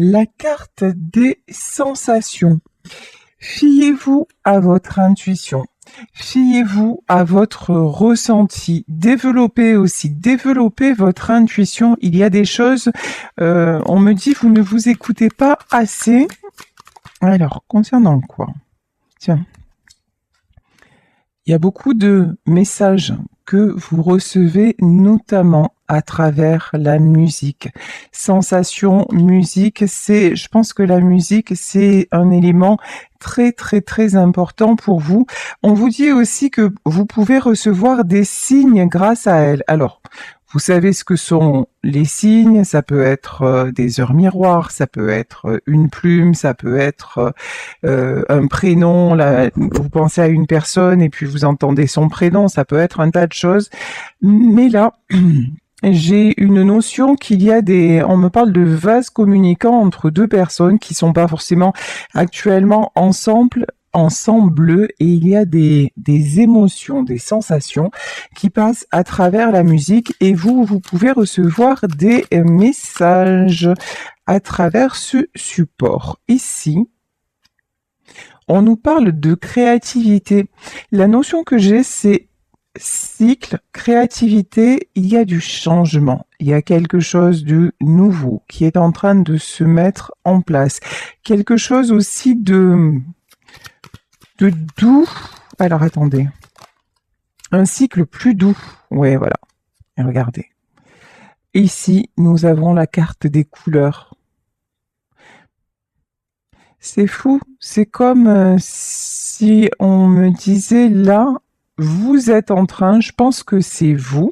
la carte des sensations. Fiez-vous à votre intuition. Fiez-vous à votre ressenti. Développez votre intuition. Il y a des choses, on me dit, vous ne vous écoutez pas assez. Alors, concernant quoi? Tiens. Il y a beaucoup de messages que vous recevez, notamment à travers la musique. Sensation, musique, je pense que la musique, c'est un élément très, très, très important pour vous. On vous dit aussi que vous pouvez recevoir des signes grâce à elle. Alors, vous savez ce que sont les signes, ça peut être des heures miroirs, ça peut être une plume, ça peut être un prénom, là, vous pensez à une personne et puis vous entendez son prénom, ça peut être un tas de choses. Mais là, j'ai une notion qu'il y a on me parle de vases communicants entre deux personnes qui sont pas forcément actuellement ensemble, et il y a des émotions, des sensations qui passent à travers la musique et vous pouvez recevoir des messages à travers ce support. Ici, on nous parle de créativité. La notion que j'ai, c'est cycle, créativité, il y a du changement. Il y a quelque chose de nouveau qui est en train de se mettre en place. Quelque chose aussi de doux. Alors attendez. Un cycle plus doux. Ouais, voilà. Et regardez. Ici, nous avons la carte des couleurs. C'est fou. C'est comme si on me disait là, vous êtes en train, je pense que c'est vous,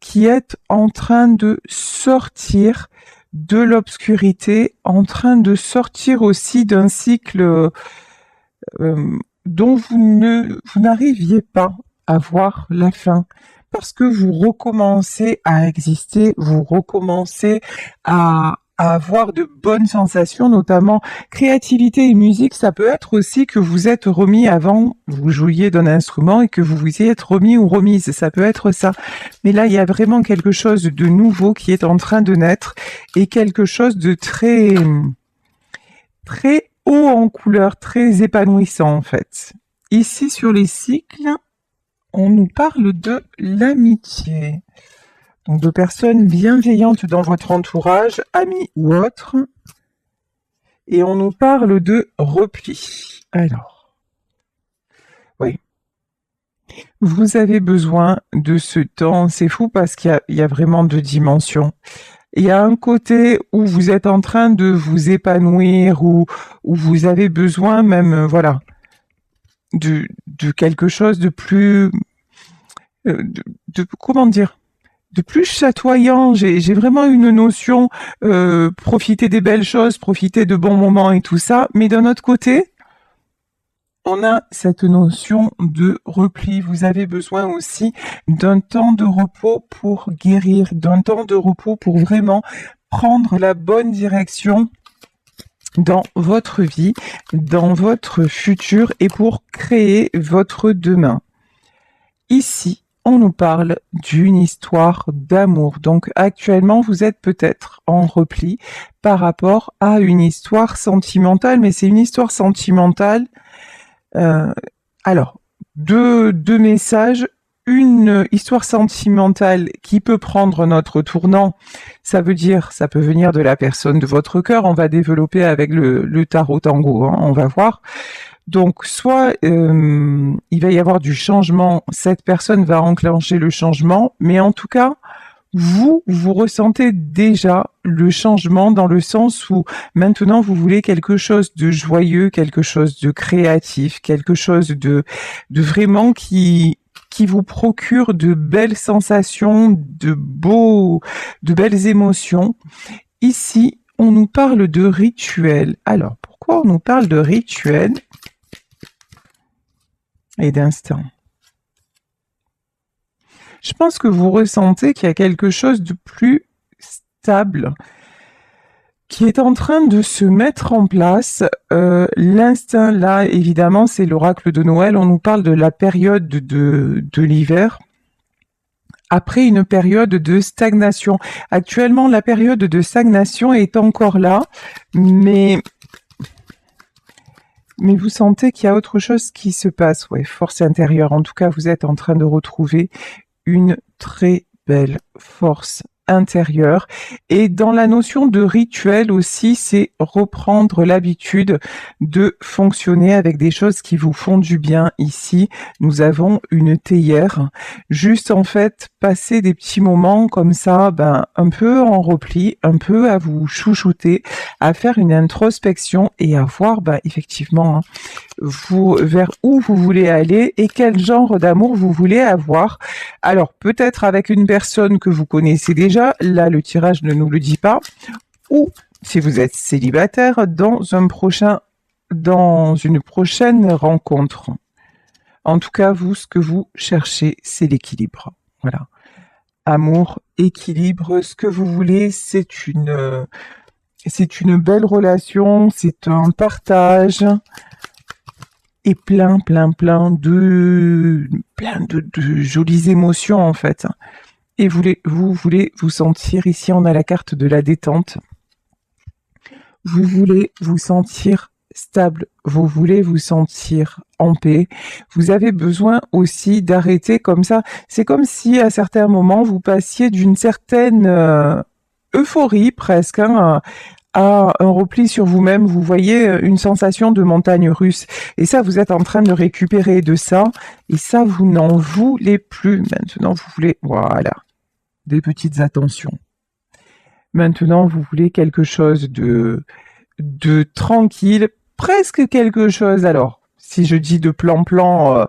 qui êtes en train de sortir de l'obscurité, en train de sortir aussi d'un cycle dont vous n'arriviez pas à voir la fin, parce que vous recommencez à exister, vous recommencez à avoir de bonnes sensations, notamment créativité et musique. Ça peut être aussi que vous êtes remis avant, vous jouiez d'un instrument et que vous vous y êtes remis ou remise, ça peut être ça. Mais là, il y a vraiment quelque chose de nouveau qui est en train de naître et quelque chose de très, très haut en couleur, très épanouissant en fait. Ici, sur les cycles, on nous parle de l'amitié. Donc de personnes bienveillantes dans votre entourage, amis ou autres. Et on nous parle de repli. Alors, oui. Vous avez besoin de ce temps. C'est fou parce qu'il y a vraiment deux dimensions. Il y a un côté où vous êtes en train de vous épanouir, où vous avez besoin même, voilà, de quelque chose de plus, comment dire, de plus chatoyant. J'ai vraiment une notion, profiter des belles choses, profiter de bons moments et tout ça. Mais d'un autre côté, on a cette notion de repli. Vous avez besoin aussi d'un temps de repos pour guérir, d'un temps de repos pour vraiment prendre la bonne direction dans votre vie, dans votre futur et pour créer votre demain. Ici, on nous parle d'une histoire d'amour. Donc actuellement, vous êtes peut-être en repli par rapport à une histoire sentimentale, mais c'est une histoire sentimentale. Alors, deux messages. Une histoire sentimentale qui peut prendre notre tournant, ça veut dire, ça peut venir de la personne de votre cœur, on va développer avec le tarot tango, hein, on va voir. Donc, soit il va y avoir du changement, cette personne va enclencher le changement, mais en tout cas, vous ressentez déjà le changement dans le sens où maintenant vous voulez quelque chose de joyeux, quelque chose de créatif, quelque chose de vraiment qui vous procure de belles sensations, de belles émotions. Ici, on nous parle de rituel. Alors, pourquoi on nous parle de rituel et d'instinct? Je pense que vous ressentez qu'il y a quelque chose de plus stable qui est en train de se mettre en place. L'instinct, là, évidemment, c'est l'oracle de Noël. On nous parle de la période de l'hiver. après une période de stagnation. Actuellement, la période de stagnation est encore là, mais vous sentez qu'il y a autre chose qui se passe. Ouais, force intérieure. En tout cas, vous êtes en train de retrouver une très belle force intérieure. Et dans la notion de rituel aussi, c'est reprendre l'habitude de fonctionner avec des choses qui vous font du bien. Ici, nous avons une théière. Juste en fait, passer des petits moments comme ça, un peu en repli, un peu à vous chouchouter, à faire une introspection et à voir effectivement vous, vers où vous voulez aller et quel genre d'amour vous voulez avoir. Alors, peut-être avec une personne que vous connaissez déjà, là le tirage ne nous le dit pas, ou si vous êtes célibataire, dans une prochaine rencontre. En tout cas, vous, ce que vous cherchez, c'est l'équilibre. Voilà. Amour, équilibre, ce que vous voulez, c'est une belle relation, c'est un partage, et plein de jolies émotions en fait. Et vous voulez vous sentir, ici on a la carte de la détente, vous voulez vous sentir stable, vous voulez vous sentir en paix, vous avez besoin aussi d'arrêter comme ça. C'est comme si à certains moments vous passiez d'une certaine euphorie presque, à un repli sur vous-même, vous voyez une sensation de montagne russe. Et ça, vous êtes en train de récupérer de ça. Et ça, vous n'en voulez plus. Maintenant, vous voulez, voilà, des petites attentions. Maintenant, vous voulez quelque chose de tranquille, presque quelque chose. Alors, si je dis de plan-plan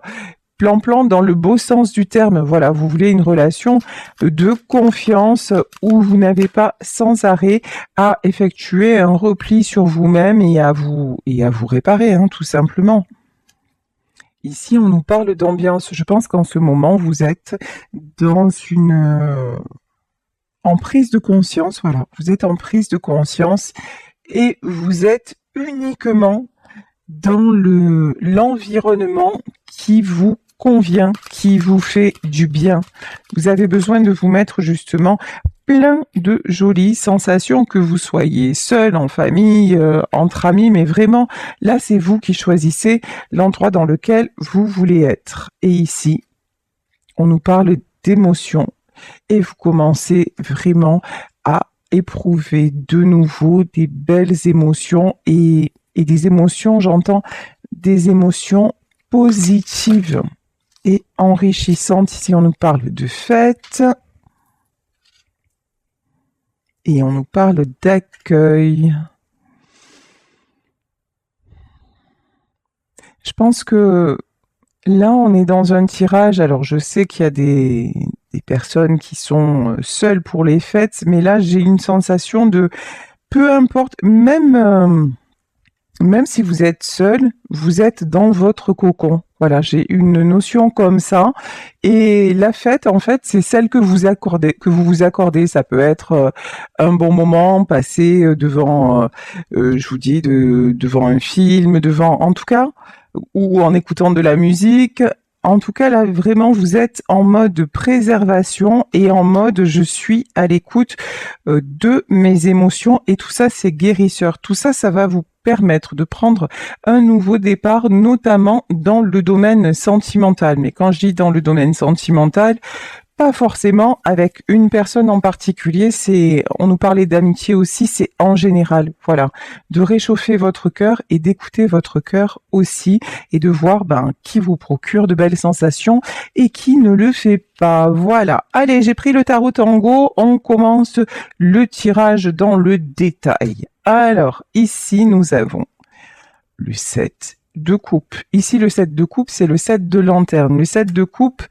dans le beau sens du terme, voilà, vous voulez une relation de confiance où vous n'avez pas sans arrêt à effectuer un repli sur vous-même et à vous réparer, tout simplement. Ici, on nous parle d'ambiance. Je pense qu'en ce moment, vous êtes dans en prise de conscience, voilà. Vous êtes en prise de conscience et vous êtes uniquement dans l'environnement qui vous convient, qui vous fait du bien. Vous avez besoin de vous mettre justement plein de jolies sensations, que vous soyez seul, en famille, entre amis, mais vraiment, là, c'est vous qui choisissez l'endroit dans lequel vous voulez être. Et ici, on nous parle d'émotions et vous commencez vraiment à éprouver de nouveau des belles émotions et des émotions, j'entends des émotions positives et enrichissantes. Ici, on nous parle de fête et on nous parle d'accueil. Je pense que là, on est dans un tirage. Alors, je sais qu'il y a des personnes qui sont seules pour les fêtes, mais là, j'ai une sensation de peu importe, même si vous êtes seul, vous êtes dans votre cocon. Voilà, j'ai une notion comme ça. Et la fête, en fait, c'est celle que vous vous accordez. Ça peut être un bon moment passé devant, je vous dis, devant un film, en tout cas, ou en écoutant de la musique. En tout cas, là, vraiment, vous êtes en mode préservation et en mode je suis à l'écoute de mes émotions. Et tout ça, c'est guérisseur. Tout ça, ça va vous permettre de prendre un nouveau départ, notamment dans le domaine sentimental. Mais quand je dis dans le domaine sentimental, pas forcément avec une personne en particulier, on nous parlait d'amitié aussi, c'est en général, voilà, de réchauffer votre cœur et d'écouter votre cœur aussi et de voir qui vous procure de belles sensations et qui ne le fait pas. Voilà. Allez, j'ai pris le tarot tango, on commence le tirage dans le détail. Alors, ici, nous avons le 7 de coupe. Ici, le 7 de coupe, c'est le 7 de lanterne. Le 7 de coupe,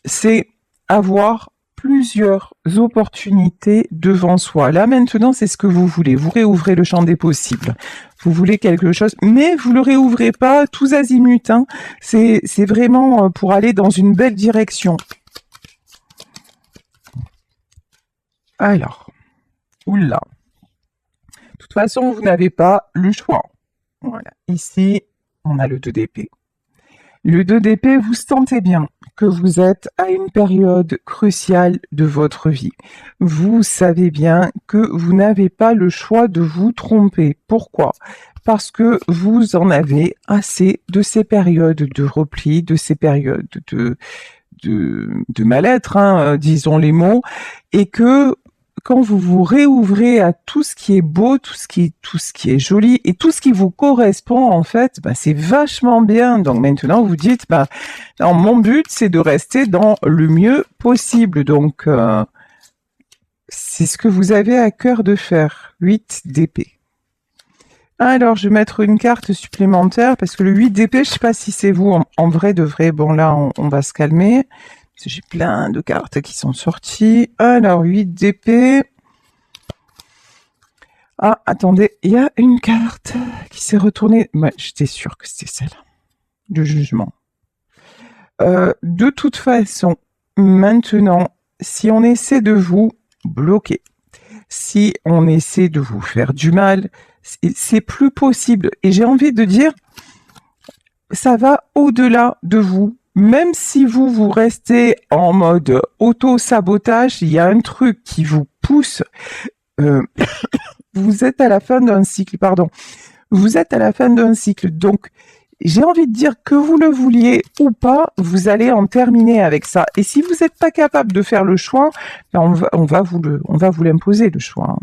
c'est avoir plusieurs opportunités devant soi. Là, maintenant, c'est ce que vous voulez. Vous réouvrez le champ des possibles. Vous voulez quelque chose, mais vous le réouvrez pas tous azimuts. C'est vraiment pour aller dans une belle direction. Alors, oula. De toute façon, vous n'avez pas le choix. Voilà. Ici, on a le 2 d'épée. Le 2 d'épée, vous sentez bien que vous êtes à une période cruciale de votre vie. Vous savez bien que vous n'avez pas le choix de vous tromper. Pourquoi? Parce que vous en avez assez de ces périodes de repli, de ces périodes de mal-être, hein, disons les mots, et que quand vous vous réouvrez à tout ce qui est beau, tout ce qui est joli et tout ce qui vous correspond, en fait, bah, c'est vachement bien. Donc maintenant, vous dites, bah, non, mon but, c'est de rester dans le mieux possible. Donc, c'est ce que vous avez à cœur de faire. 8 d'épée. Alors, je vais mettre une carte supplémentaire parce que le 8 d'épée, je sais pas si c'est vous en vrai de vrai. Bon, là, on va se calmer. Parce que j'ai plein de cartes qui sont sorties. Alors, 8 d'épée. Ah, attendez, il y a une carte qui s'est retournée. Ouais, j'étais sûre que c'était celle. Le jugement. De toute façon, maintenant, si on essaie de vous bloquer, si on essaie de vous faire du mal, c'est plus possible. Et j'ai envie de dire, ça va au-delà de vous. Même si vous restez en mode auto-sabotage, il y a un truc qui vous pousse. Vous êtes à la fin d'un cycle, pardon. Vous êtes à la fin d'un cycle. Donc, j'ai envie de dire que vous le vouliez ou pas, vous allez en terminer avec ça. Et si vous n'êtes pas capable de faire le choix, ben on va vous l'imposer, le choix. Hein.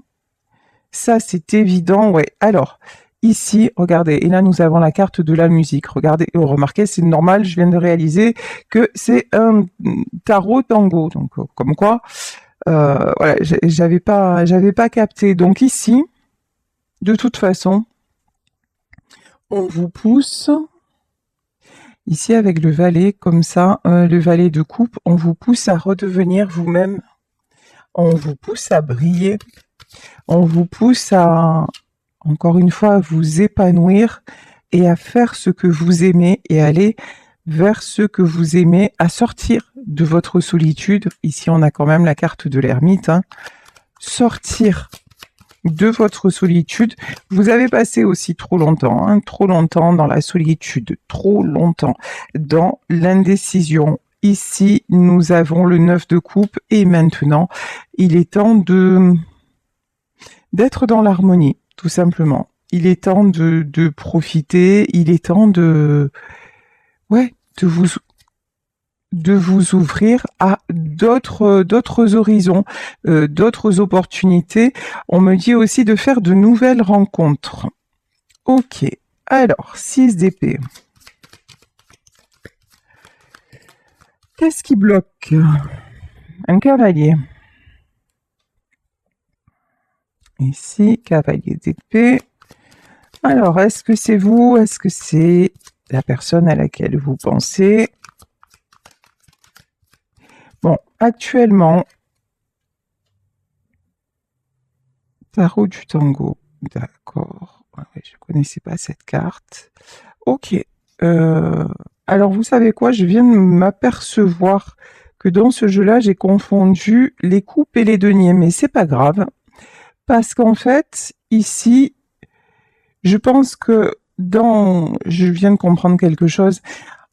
Ça, c'est évident, ouais. Alors, ici, regardez, et là, nous avons la carte de la musique. Regardez, remarquez, c'est normal, je viens de réaliser que c'est un tarot tango. Donc, comme quoi, voilà, j'avais pas capté. Donc ici, de toute façon, on vous pousse. Ici, avec le valet, comme ça, le valet de coupe, on vous pousse à redevenir vous-même. On vous pousse à briller. On vous pousse à, encore une fois, à vous épanouir et à faire ce que vous aimez et aller vers ce que vous aimez, à sortir de votre solitude. Ici, on a quand même la carte de l'ermite. Hein. Sortir de votre solitude. Vous avez passé aussi trop longtemps dans la solitude, trop longtemps dans l'indécision. Ici, nous avons le 9 de coupe et maintenant, il est temps d'être dans l'harmonie, tout simplement. Il est temps de profiter, il est temps de vous ouvrir à d'autres horizons, d'autres opportunités. On me dit aussi de faire de nouvelles rencontres. Ok, alors, 6 d'épée. Qu'est-ce qui bloque? Un cavalier. Ici, cavalier d'épée. Alors, est-ce que c'est vous? Est-ce que c'est la personne à laquelle vous pensez? Bon, actuellement, tarot du tango. D'accord. Ouais, je connaissais pas cette carte. Ok. Alors, vous savez quoi? Je viens de m'apercevoir que dans ce jeu-là, j'ai confondu les coupes et les deniers, mais c'est pas grave. Parce qu'en fait, ici, je pense que je viens de comprendre quelque chose.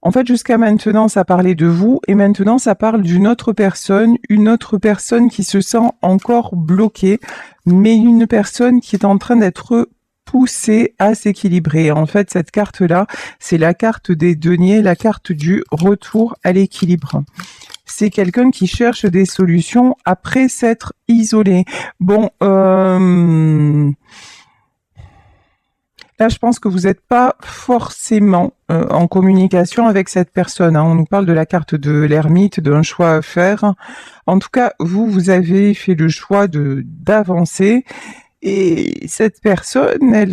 En fait, jusqu'à maintenant, ça parlait de vous, et maintenant, ça parle d'une autre personne, une autre personne qui se sent encore bloquée, mais une personne qui est en train d'être poussée à s'équilibrer. En fait, cette carte-là, c'est la carte des deniers, la carte du retour à l'équilibre. C'est quelqu'un qui cherche des solutions après s'être isolé. Bon, là, je pense que vous n'êtes pas forcément en communication avec cette personne. Hein. On nous parle de la carte de l'ermite, d'un choix à faire. En tout cas, vous avez fait le choix d'avancer. Et cette personne, elle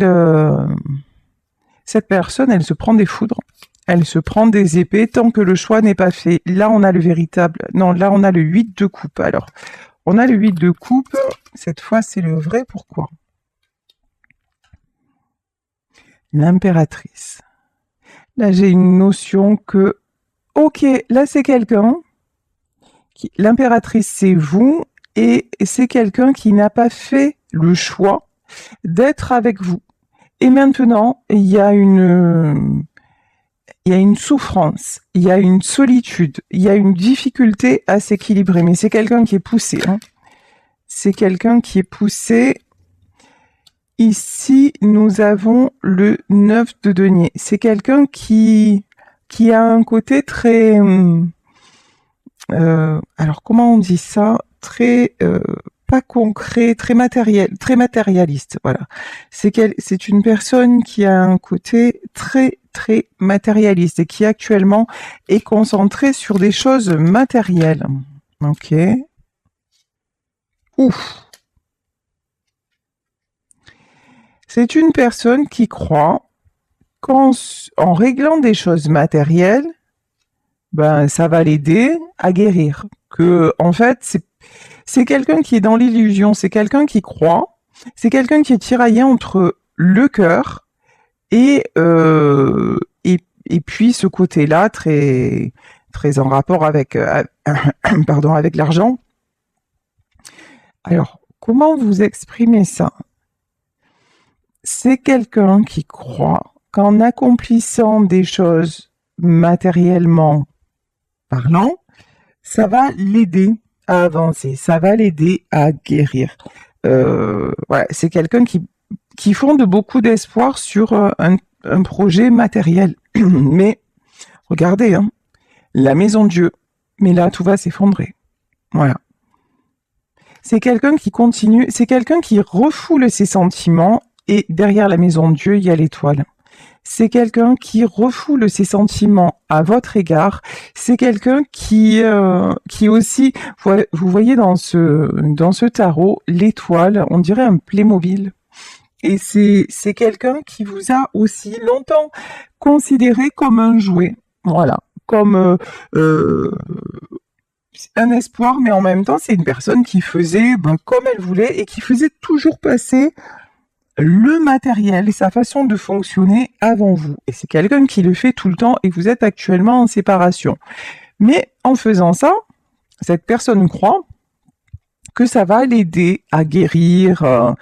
se prend des foudres. Elle se prend des épées tant que le choix n'est pas fait. Là, on a le véritable... Non, là, on a le 8 de coupe. Alors, on a le 8 de coupe. Cette fois, c'est le vrai pourquoi. L'impératrice. Là, j'ai une notion que... Ok, là, c'est quelqu'un... L'impératrice, c'est vous. Et c'est quelqu'un qui n'a pas fait le choix d'être avec vous. Et maintenant, il y a il y a une souffrance, il y a une solitude, il y a une difficulté à s'équilibrer, mais c'est quelqu'un qui est poussé, hein. C'est quelqu'un qui est poussé. Ici, nous avons le 9 de denier. C'est quelqu'un qui a un côté très... alors, comment on dit ça? Très... pas concret, très matérialiste, voilà. C'est une personne qui a un côté très, très matérialiste et qui actuellement est concentrée sur des choses matérielles. Ok. Ouf. C'est une personne qui croit qu'en réglant des choses matérielles, ben ça va l'aider à guérir. Que en fait, c'est quelqu'un qui est dans l'illusion, c'est quelqu'un qui croit, c'est quelqu'un qui est tiraillé entre le cœur et puis ce côté-là très très en rapport avec pardon, avec l'argent. Alors, comment vous exprimer ça? C'est quelqu'un qui croit qu'en accomplissant des choses matériellement parlant, ça va l'aider à avancer, ça va l'aider à guérir. Voilà, c'est quelqu'un qui fonde beaucoup d'espoir sur un projet matériel. Mais regardez, hein, la maison de Dieu, mais là tout va s'effondrer. Voilà. C'est quelqu'un qui continue, c'est quelqu'un qui refoule ses sentiments et derrière la maison de Dieu, il y a l'étoile. C'est quelqu'un qui refoule ses sentiments à votre égard. C'est quelqu'un qui aussi, vous voyez dans ce tarot, l'étoile, on dirait un Playmobil. Et c'est quelqu'un qui vous a aussi longtemps considéré comme un jouet. Voilà. Comme un espoir, mais en même temps, c'est une personne qui faisait comme elle voulait et qui faisait toujours passer le matériel et sa façon de fonctionner avant vous. Et c'est quelqu'un qui le fait tout le temps et vous êtes actuellement en séparation. Mais en faisant ça, cette personne croit que ça va l'aider à guérir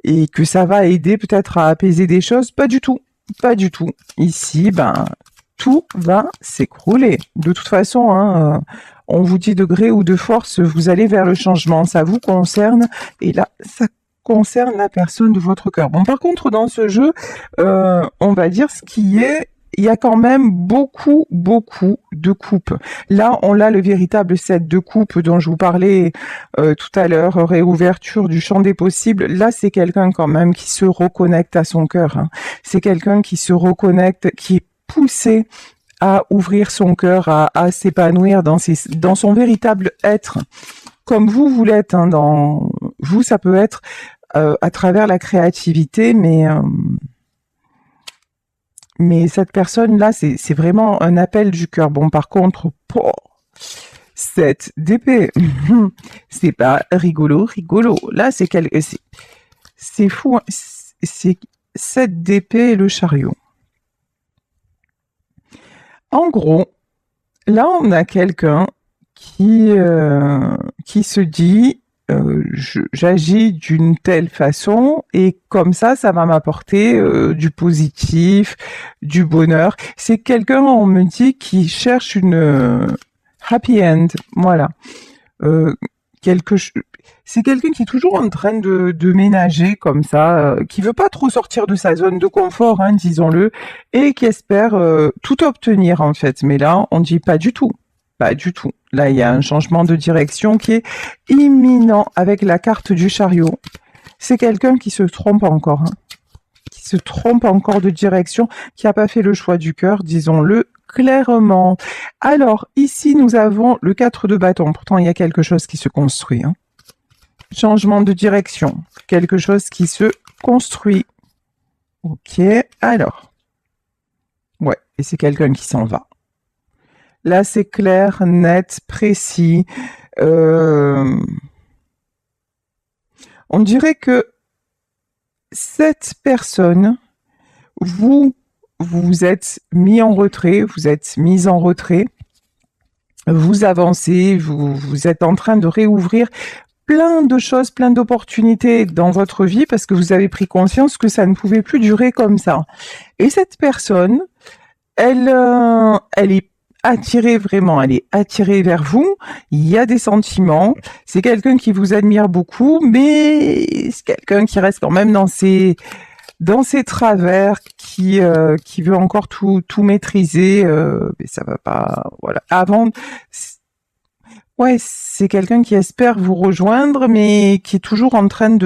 et que ça va aider peut-être à apaiser des choses. Pas du tout. Pas du tout. Ici, tout va s'écrouler. De toute façon, hein, on vous dit de gré ou de force, vous allez vers le changement. Ça vous concerne. Et là, ça concerne la personne de votre cœur. Bon, par contre, dans ce jeu, on va dire ce qui est, il y a quand même beaucoup de coupes. Là, on a le véritable set de coupes dont je vous parlais tout à l'heure, réouverture du champ des possibles. Là, c'est quelqu'un quand même qui se reconnecte à son cœur, hein. C'est quelqu'un qui se reconnecte, qui est poussé à ouvrir son cœur, à s'épanouir dans son véritable être. Comme vous l'êtes, hein, dans vous, ça peut être à travers la créativité, mais cette personne-là, c'est vraiment un appel du cœur. Bon, par contre, cette d'épée, c'est pas rigolo. Là, c'est fou. Hein. C'est 7 d'épée et le chariot. En gros, là, on a quelqu'un qui se dit j'agis d'une telle façon et comme ça va m'apporter du positif, du bonheur. C'est quelqu'un, on me dit, qui cherche une happy end, voilà. C'est quelqu'un qui est toujours en train de ménager comme ça, qui veut pas trop sortir de sa zone de confort, hein, disons-le, et qui espère tout obtenir en fait. Mais là, on dit pas du tout. Pas du tout. Là, il y a un changement de direction qui est imminent avec la carte du chariot. C'est quelqu'un qui se trompe encore, hein, qui se trompe encore de direction, qui n'a pas fait le choix du cœur, disons-le clairement. Alors, ici, nous avons le 4 de bâton. Pourtant, il y a quelque chose qui se construit. Hein. Changement de direction. Quelque chose qui se construit. Ok, alors. Ouais, et c'est quelqu'un qui s'en va. Là, c'est clair, net, précis. On dirait que cette personne, vous êtes mis en retrait, vous êtes mise en retrait, vous avancez, vous êtes en train de réouvrir plein de choses, plein d'opportunités dans votre vie parce que vous avez pris conscience que ça ne pouvait plus durer comme ça. Et cette personne, Elle est attirée vraiment, elle est attirée vers vous. Il y a des sentiments. C'est quelqu'un qui vous admire beaucoup, mais c'est quelqu'un qui reste quand même dans ses travers, qui veut encore tout maîtriser. Mais ça va pas. Voilà. Ouais, c'est quelqu'un qui espère vous rejoindre, mais qui est toujours en train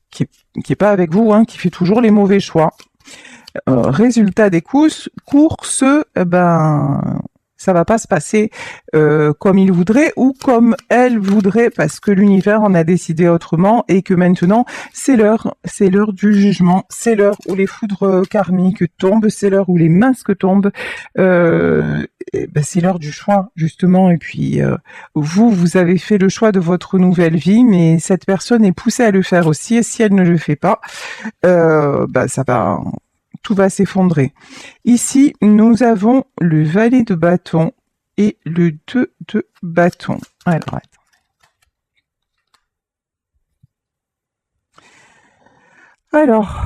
qui est pas avec vous, hein, qui fait toujours les mauvais choix. Résultat des courses, ben ça va pas se passer comme il voudrait ou comme elle voudrait, parce que l'univers en a décidé autrement et que maintenant c'est l'heure du jugement, c'est l'heure où les foudres karmiques tombent, c'est l'heure où les masques tombent, c'est l'heure du choix justement. Et puis vous avez fait le choix de votre nouvelle vie, mais cette personne est poussée à le faire aussi, et si elle ne le fait pas, ça va, tout va s'effondrer. Ici, nous avons le valet de bâton et le 2 de bâton. Alors, attends. Alors,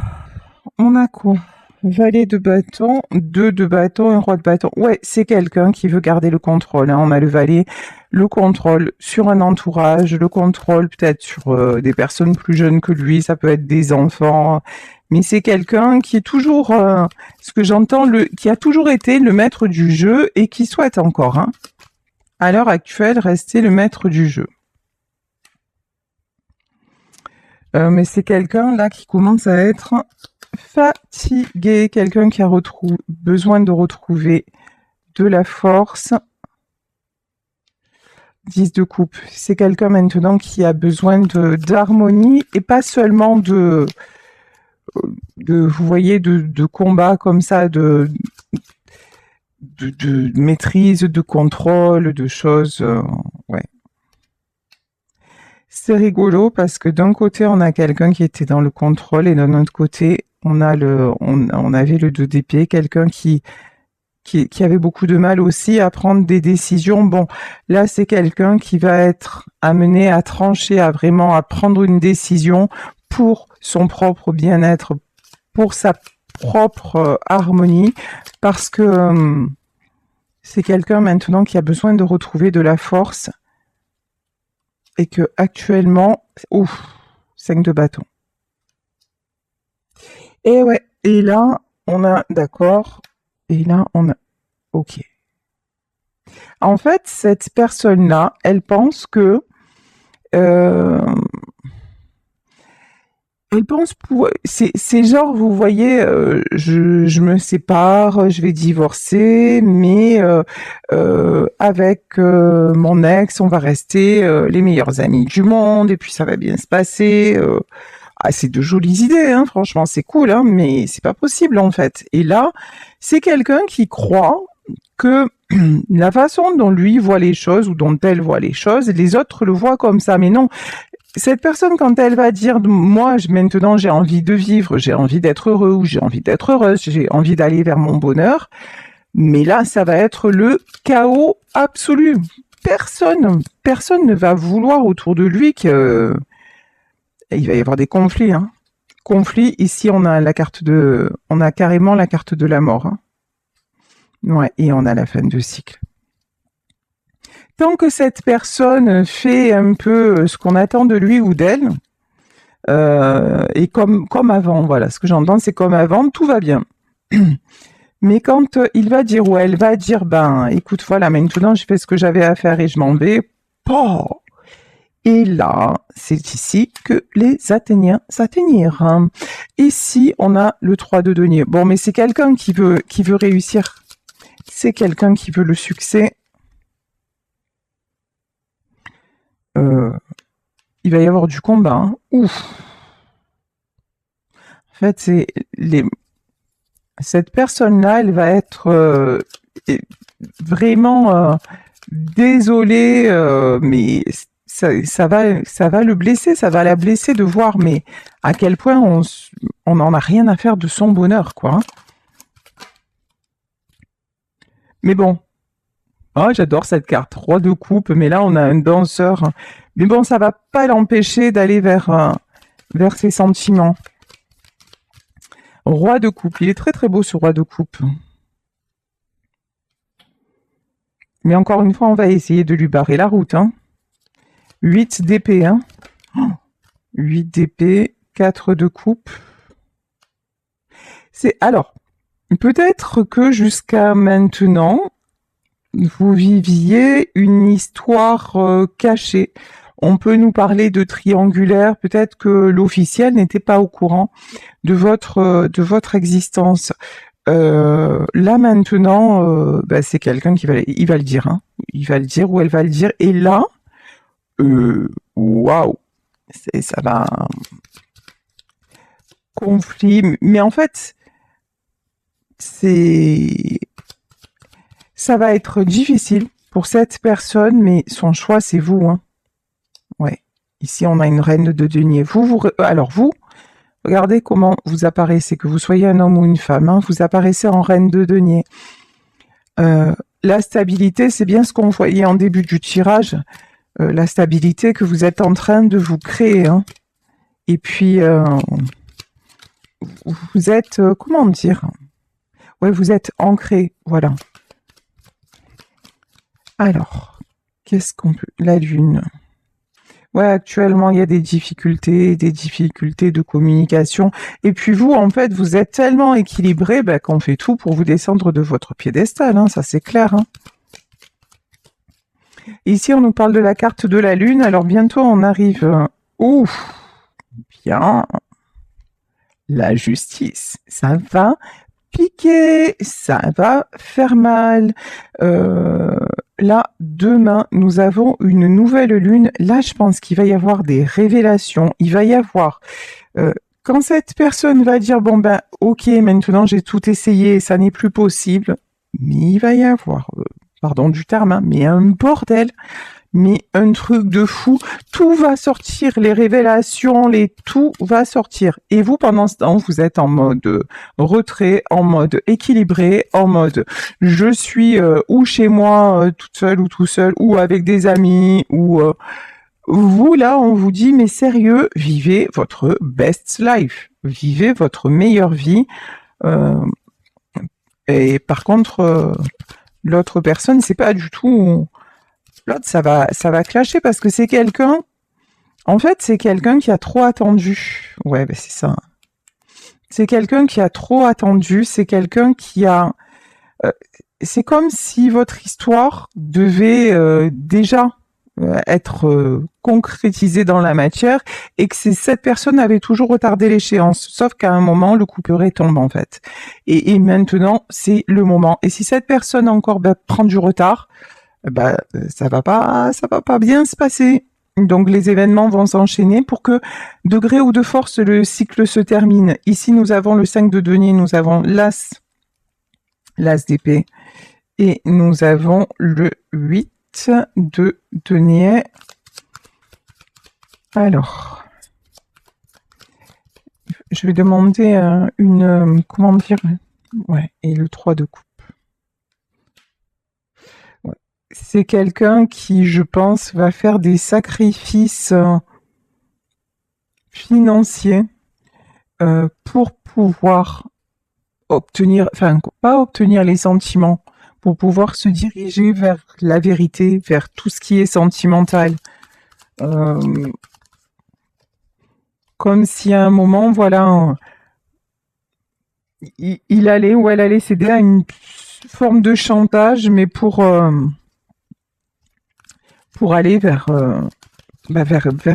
on a quoi? Valet de bâton, 2 de bâton, un roi de bâton. Ouais, c'est quelqu'un qui veut garder le contrôle, hein. On a le valet, le contrôle sur un entourage, le contrôle peut-être sur des personnes plus jeunes que lui, ça peut être des enfants, mais c'est quelqu'un qui est toujours, ce que j'entends, qui a toujours été le maître du jeu et qui souhaite encore, hein, à l'heure actuelle, rester le maître du jeu. Mais c'est quelqu'un là qui commence à être fatigué, quelqu'un qui a besoin de retrouver de la force. 10 de coupe. C'est quelqu'un maintenant qui a besoin d'harmonie et pas seulement vous voyez, de combat comme ça, de maîtrise, de contrôle, de choses. Ouais. C'est rigolo parce que d'un côté, on a quelqu'un qui était dans le contrôle et d'un autre côté, on avait le 2 d'épée, quelqu'un qui avait beaucoup de mal aussi à prendre des décisions. Bon, là, c'est quelqu'un qui va être amené à trancher, à prendre une décision pour son propre bien-être, pour sa propre harmonie, parce que c'est quelqu'un maintenant qui a besoin de retrouver de la force et que actuellement, 5 de bâton. Et ouais, et là, on a, d'accord, et là, on a, ok. En fait, cette personne-là, elle pense que, elle pense c'est genre, vous voyez, je me sépare, je vais divorcer, mais avec mon ex, on va rester les meilleurs amis du monde, et puis ça va bien se passer. C'est de jolies idées, hein, franchement, c'est cool, hein, mais c'est pas possible en fait. Et là, c'est quelqu'un qui croit que la façon dont lui voit les choses ou dont elle voit les choses, les autres le voient comme ça. Mais non, cette personne, quand elle va dire moi maintenant j'ai envie de vivre, j'ai envie d'être heureux ou j'ai envie d'être heureuse, j'ai envie d'aller vers mon bonheur, mais là ça va être le chaos absolu. Personne ne va vouloir autour de lui que il va y avoir des conflits, hein. Conflits, ici on a carrément la carte de la mort, hein. Ouais, et on a la fin de cycle. Tant que cette personne fait un peu ce qu'on attend de lui ou d'elle, et comme avant, voilà, ce que j'entends, c'est comme avant, tout va bien. Mais quand il va dire ou elle va dire, ben, écoute, voilà, maintenant je fais ce que j'avais à faire et je m'en vais, poh. Et là, c'est ici que les Athéniens s'atteignirent. Ici, on a le 3 de denier. Bon, mais c'est quelqu'un qui veut réussir. C'est quelqu'un qui veut le succès. Il va y avoir du combat, hein. Ouf. En fait, cette personne-là, elle va être vraiment désolée, mais ça va le blesser, ça va la blesser de voir, mais à quel point on n'en a rien à faire de son bonheur, quoi, hein. Mais bon, j'adore cette carte, roi de coupe, mais là on a un danseur. Mais bon, ça va pas l'empêcher d'aller vers ses sentiments. Roi de coupe, il est très très beau ce roi de coupe. Mais encore une fois, on va essayer de lui barrer la route. Hein. 8 d'épée. Hein. 8 d'épée, 4 de coupe. Alors, peut-être que jusqu'à maintenant, vous viviez une histoire cachée. On peut nous parler de triangulaire, peut-être que l'officiel n'était pas au courant de votre existence. Là maintenant, c'est quelqu'un qui il va le dire, hein. Il va le dire ou elle va le dire. Et là, waouh, ça va conflit. Mais en fait, ça va être difficile pour cette personne, mais son choix c'est vous, hein. Ouais. Ici on a une reine de denier. Alors vous, regardez comment vous apparaissez, que vous soyez un homme ou une femme, hein, vous apparaissez en reine de denier. La stabilité, c'est bien ce qu'on voyait en début du tirage, la stabilité que vous êtes en train de vous créer. Hein. Et puis, vous êtes, comment dire? Ouais, vous êtes ancré, voilà. Alors, qu'est-ce qu'on peut... La Lune. Ouais, actuellement, il y a des difficultés de communication. Et puis vous, en fait, vous êtes tellement équilibré qu'on fait tout pour vous descendre de votre piédestal, hein, ça c'est clair. Hein. Ici, on nous parle de la carte de la Lune. Alors, bientôt, on arrive... Ouf, bien. La justice, ça va piquer, ça va faire mal. Là, demain, nous avons une nouvelle lune. Là, je pense qu'il va y avoir des révélations. Il va y avoir... quand cette personne va dire, bon ben, ok, maintenant j'ai tout essayé, ça n'est plus possible, mais il va y avoir, pardon du terme, hein, mais un bordel, mais un truc de fou. Tout va sortir, les révélations, tout va sortir. Et vous, pendant ce temps, vous êtes en mode retrait, en mode équilibré, en mode je suis ou chez moi toute seule ou tout seul, ou avec des amis, ou vous là, on vous dit mais sérieux, vivez votre best life, vivez votre meilleure vie. Et par contre, l'autre personne, c'est pas du tout. L'autre, ça va clasher parce que c'est quelqu'un. En fait, c'est quelqu'un qui a trop attendu. Ouais, c'est ça. C'est quelqu'un qui a trop attendu. C'est quelqu'un qui a. C'est comme si votre histoire devait déjà être concrétisée dans la matière et que cette personne avait toujours retardé l'échéance. Sauf qu'à un moment, le couperet tombe en fait. Et maintenant, c'est le moment. Et si cette personne encore prend du retard, ça va pas bien se passer. Donc les événements vont s'enchaîner pour que, de gré ou de force, le cycle se termine. Ici, nous avons le 5 de denier, nous avons l'as d'épée, et nous avons le 8 de denier. Alors, je vais demander comment dire, ouais, et le 3 de coupe. C'est quelqu'un qui, je pense, va faire des sacrifices financiers pour pouvoir obtenir, enfin, pas obtenir les sentiments, pour pouvoir se diriger vers la vérité, vers tout ce qui est sentimental. Comme si à un moment, voilà, il allait ou elle allait céder à une forme de chantage, mais pour aller vers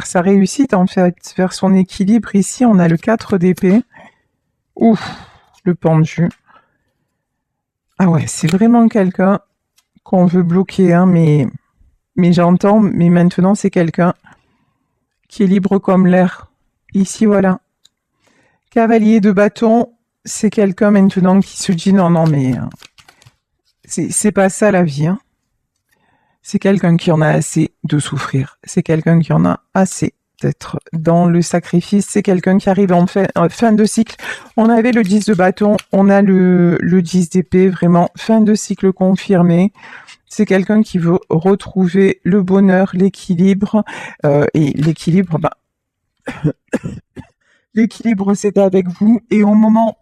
sa réussite, en fait, vers son équilibre. Ici, on a le 4 d'épée. Ouf, le pendu. Ah ouais, c'est vraiment quelqu'un qu'on veut bloquer, hein, mais j'entends, mais maintenant, c'est quelqu'un qui est libre comme l'air. Ici, voilà. Cavalier de bâton, c'est quelqu'un maintenant qui se dit non, mais c'est pas ça la vie, hein. C'est quelqu'un qui en a assez de souffrir. C'est quelqu'un qui en a assez d'être dans le sacrifice. C'est quelqu'un qui arrive en fin de cycle. On avait le 10 de bâton, on a le 10 d'épée, vraiment fin de cycle confirmé. C'est quelqu'un qui veut retrouver le bonheur, l'équilibre. Et l'équilibre, l'équilibre, c'est avec vous. Et au moment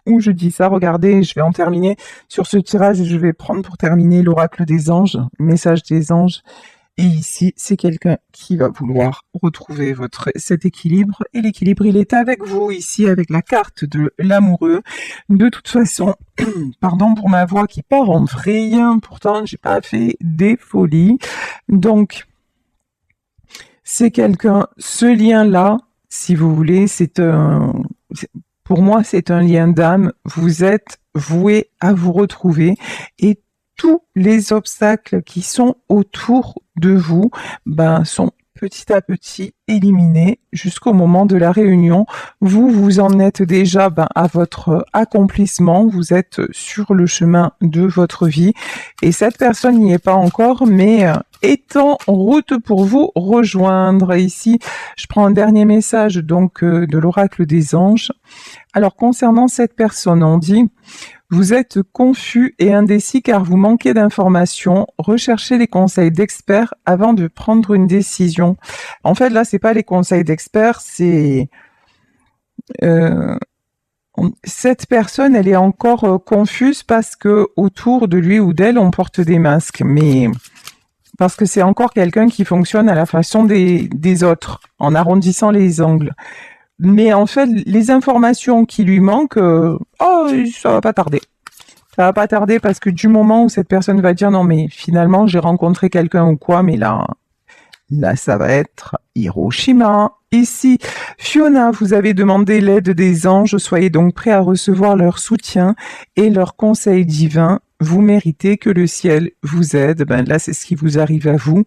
où je dis ça. Regardez, je vais en terminer sur ce tirage et je vais prendre pour terminer l'oracle des anges, le message des anges. Et ici, c'est quelqu'un qui va vouloir retrouver cet équilibre. Et l'équilibre, il est avec vous ici, avec la carte de l'amoureux. De toute façon, pardon pour ma voix qui part en vrille, pourtant, j'ai pas fait des folies. Donc, c'est quelqu'un, ce lien-là, si vous voulez, pour moi, c'est un lien d'âme. Vous êtes voué à vous retrouver et tous les obstacles qui sont autour de vous, sont petit à petit éliminés jusqu'au moment de la réunion. Vous en êtes déjà à votre accomplissement. Vous êtes sur le chemin de votre vie et cette personne n'y est pas encore, mais est en route pour vous rejoindre. Ici, je prends un dernier message donc de l'oracle des anges. Alors concernant cette personne, on dit: vous êtes confus et indécis car vous manquez d'informations. Recherchez les conseils d'experts avant de prendre une décision. En fait, là, c'est pas les conseils d'experts, c'est cette personne, elle est encore confuse parce que autour de lui ou d'elle, on porte des masques, mais parce que c'est encore quelqu'un qui fonctionne à la façon des autres, en arrondissant les angles. Mais en fait, les informations qui lui manquent, ça va pas tarder. Ça va pas tarder parce que du moment où cette personne va dire non mais finalement j'ai rencontré quelqu'un ou quoi, mais là ça va être Hiroshima. Ici, Fiona, vous avez demandé l'aide des anges, soyez donc prêts à recevoir leur soutien et leurs conseils divins. Vous méritez que le ciel vous aide. Là, c'est ce qui vous arrive à vous.